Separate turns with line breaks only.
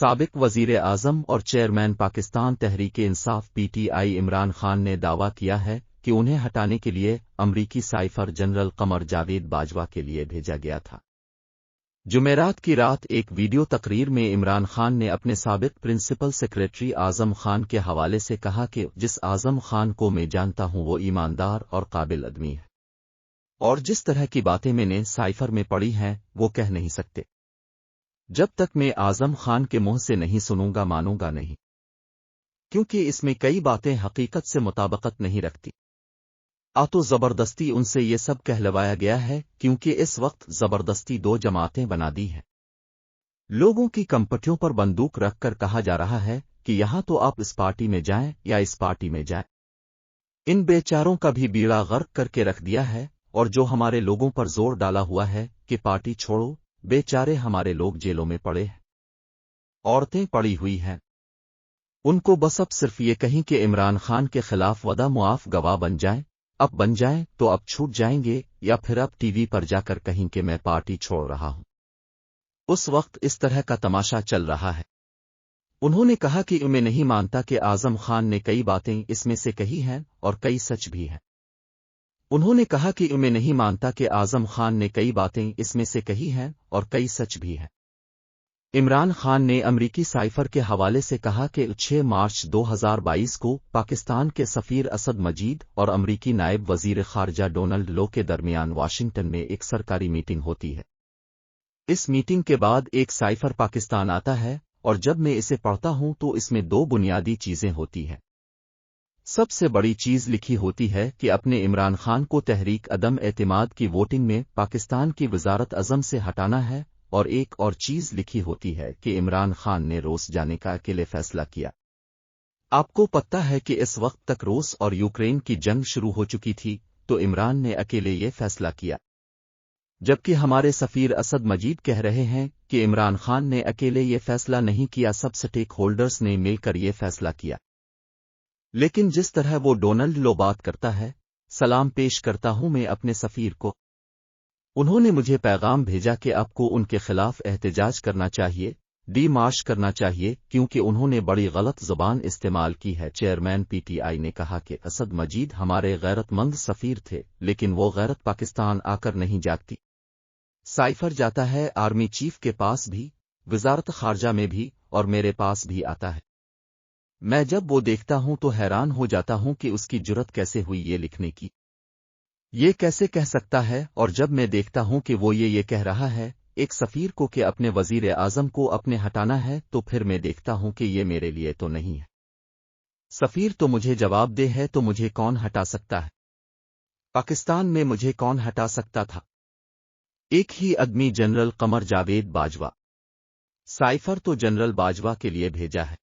سابق وزیر اعظم اور chairman Pakistan Tehreek Insaf P T I Imran Khan نے دعویٰ کیا ہے کہ انہیں ہٹانے کے لیے امریکی سائفر جنرل قمر جاوید باجوہ کے لیے بھیجا گیا تھا۔ جمعرات کی رات ایک ویڈیو تقریر میں عمران خان نے اپنے سابق پرنسپل سیکریٹری اعظم خان کے حوالے سے کہا کہ جس اعظم خان کو میں جانتا ہوں وہ ایماندار اور قابل آدمی ہے، اور جس طرح کی باتیں میں نے سائفر میں پڑھی ہیں وہ کہہ نہیں سکتے۔ جب تک میں اعظم خان کے منہ سے نہیں سنوں گا مانوں گا نہیں، کیونکہ اس میں کئی باتیں حقیقت سے مطابقت نہیں رکھتی۔ تو زبردستی ان سے یہ سب کہلوایا گیا ہے، کیونکہ اس وقت زبردستی دو جماعتیں بنا دی ہیں۔ لوگوں کی کمپٹیوں پر بندوق رکھ کر کہا جا رہا ہے کہ یہاں تو آپ اس پارٹی میں جائیں یا اس پارٹی میں جائیں۔ ان بیچاروں کا بھی بیڑا غرق کر کے رکھ دیا ہے، اور جو ہمارے لوگوں پر زور ڈالا ہوا ہے کہ پارٹی چھوڑو، بیچارے ہمارے لوگ جیلوں میں پڑے ہیں، عورتیں پڑی ہوئی ہیں۔ ان کو بس اب صرف یہ کہیں کہ عمران خان کے خلاف وعدہ معاف گواہ بن جائیں، اب بن جائیں تو اب چھوٹ جائیں گے، یا پھر اب ٹی وی پر جا کر کہیں کہ میں پارٹی چھوڑ رہا ہوں۔ اس وقت اس طرح کا تماشا چل رہا ہے۔ انہوں نے کہا کہ میں نہیں مانتا کہ اعظم خان نے کئی باتیں اس میں سے کہی ہیں اور کئی سچ بھی ہیں۔ انہوں نے کہا کہ میں نہیں مانتا کہ اعظم خان نے کئی باتیں اس میں سے کہی ہیں اور کئی سچ بھی ہیں۔ عمران خان نے امریکی سائفر کے حوالے سے کہا کہ 6 مارچ 2022 کو پاکستان کے سفیر اسد مجید اور امریکی نائب وزیر خارجہ ڈونلڈ لو کے درمیان واشنگٹن میں ایک سرکاری میٹنگ ہوتی ہے۔ اس میٹنگ کے بعد ایک سائفر پاکستان آتا ہے، اور جب میں اسے پڑھتا ہوں تو اس میں دو بنیادی چیزیں ہوتی ہیں۔ سب سے بڑی چیز لکھی ہوتی ہے کہ اپنے عمران خان کو تحریک عدم اعتماد کی ووٹنگ میں پاکستان کی وزارت اعظم سے ہٹانا ہے، اور ایک اور چیز لکھی ہوتی ہے کہ عمران خان نے روس جانے کا اکیلے فیصلہ کیا۔ آپ کو پتہ ہے کہ اس وقت تک روس اور یوکرین کی جنگ شروع ہو چکی تھی، تو عمران نے اکیلے یہ فیصلہ کیا، جبکہ ہمارے سفیر اسد مجید کہہ رہے ہیں کہ عمران خان نے اکیلے یہ فیصلہ نہیں کیا، سب سٹیک ہولڈرز نے مل کر یہ فیصلہ کیا۔ لیکن جس طرح وہ ڈونلڈ لو بات کرتا ہے، سلام پیش کرتا ہوں میں اپنے سفیر کو۔ انہوں نے مجھے پیغام بھیجا کہ آپ کو ان کے خلاف احتجاج کرنا چاہیے، ڈی مارچ کرنا چاہیے، کیونکہ انہوں نے بڑی غلط زبان استعمال کی ہے۔ چیئرمین پی ٹی آئی نے کہا کہ اسد مجید ہمارے غیرت مند سفیر تھے، لیکن وہ غیرت پاکستان آ کر نہیں جاگتی۔ سائفر جاتا ہے آرمی چیف کے پاس بھی، وزارت خارجہ میں بھی، اور میرے پاس بھی آتا ہے۔ میں جب وہ دیکھتا ہوں تو حیران ہو جاتا ہوں کہ اس کی جرت کیسے ہوئی یہ لکھنے کی، یہ کیسے کہہ سکتا ہے۔ اور جب میں دیکھتا ہوں کہ وہ یہ کہہ رہا ہے ایک سفیر کو کہ اپنے وزیر اعظم کو اپنے ہٹانا ہے، تو پھر میں دیکھتا ہوں کہ یہ میرے لیے تو نہیں ہے۔ سفیر تو مجھے جواب دے ہے تو مجھے کون ہٹا سکتا ہے؟ پاکستان میں مجھے کون ہٹا سکتا تھا؟ ایک ہی آدمی جنرل قمر جاوید باجوہ۔ سائفر تو جنرل باجوہ کے لیے بھیجا ہے۔